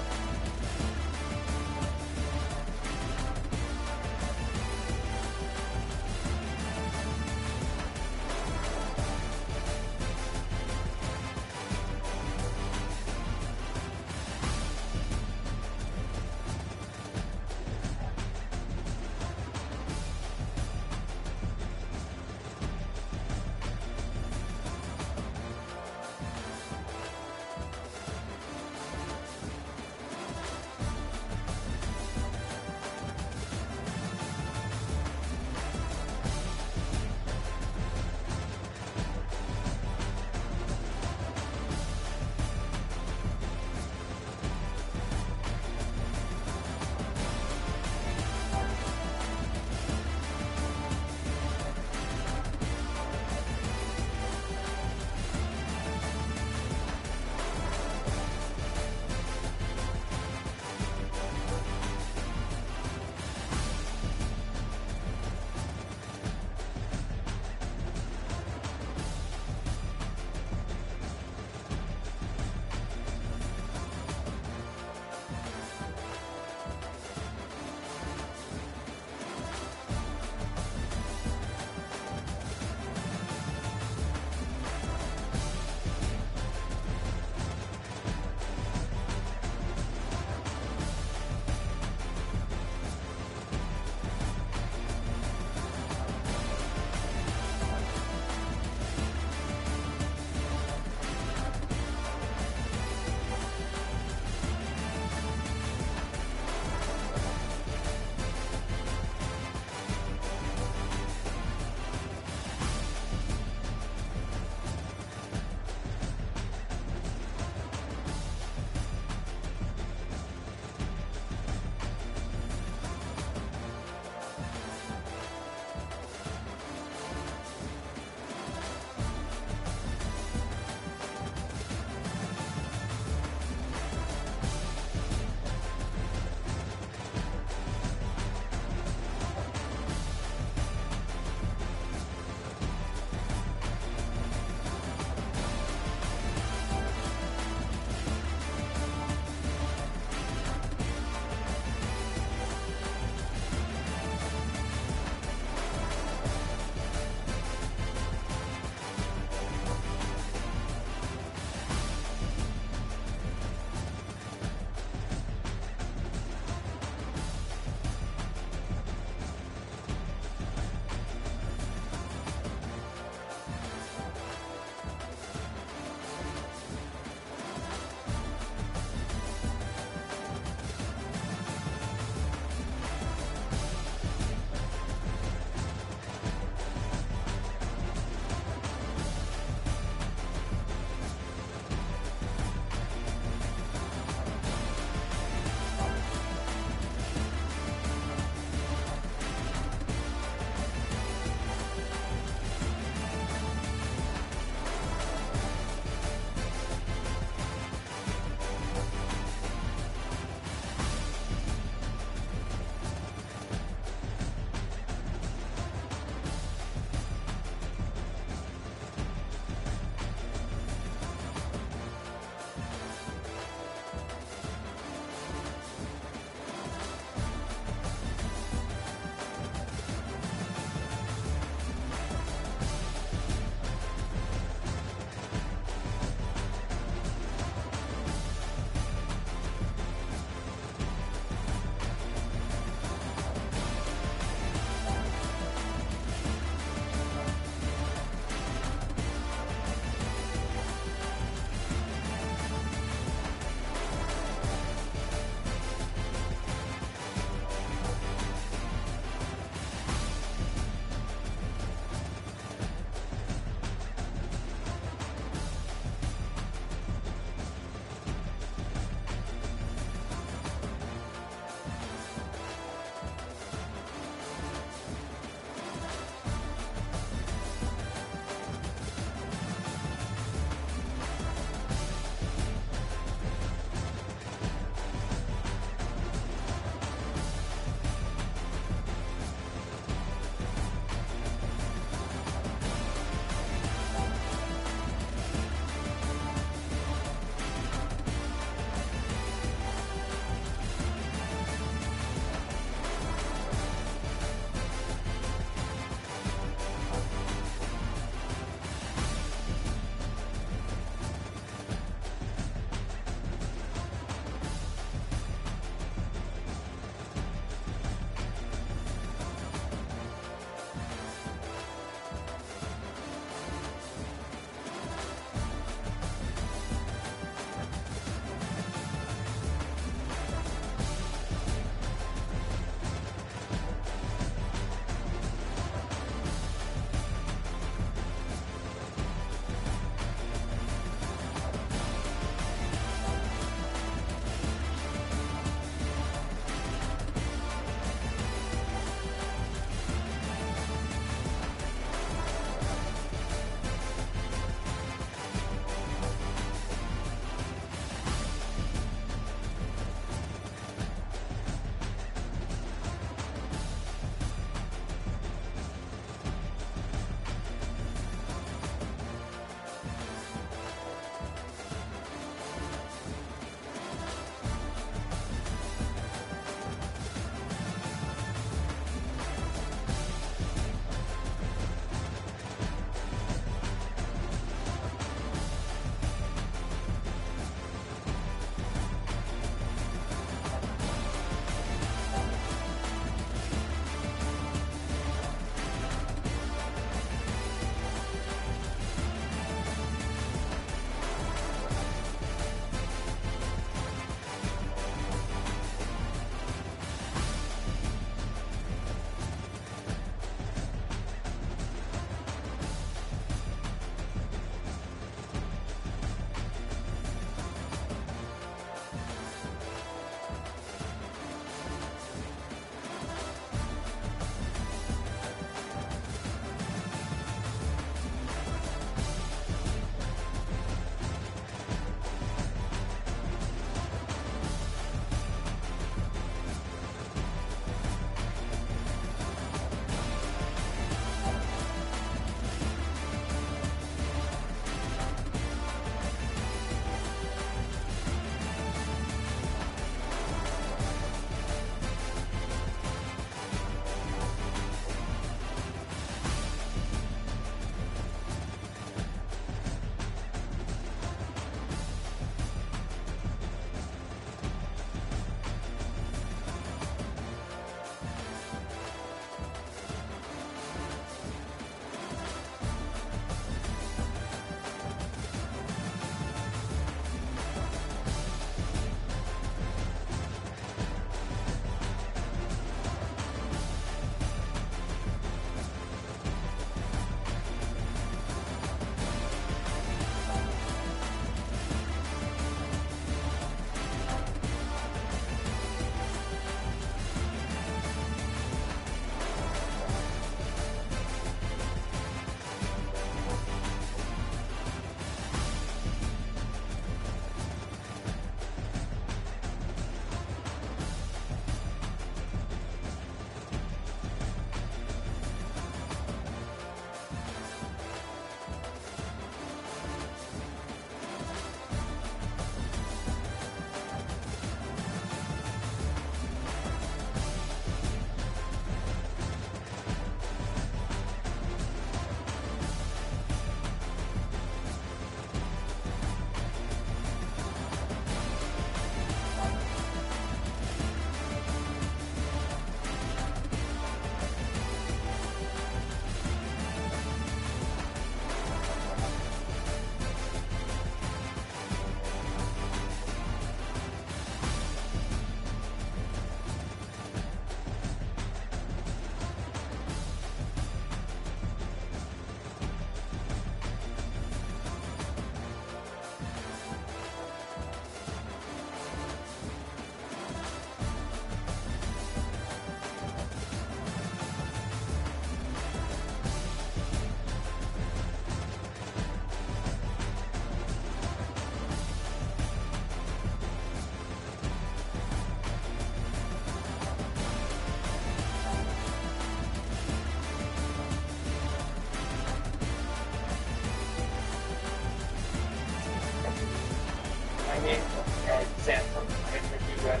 name is Ed Sansom. I'm with you guys.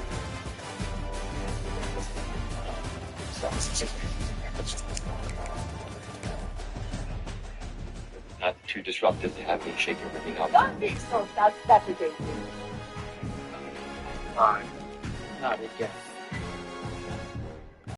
Not too disruptive to have me shake everything up. Don't think so. That's ridiculous. Fine. Not again.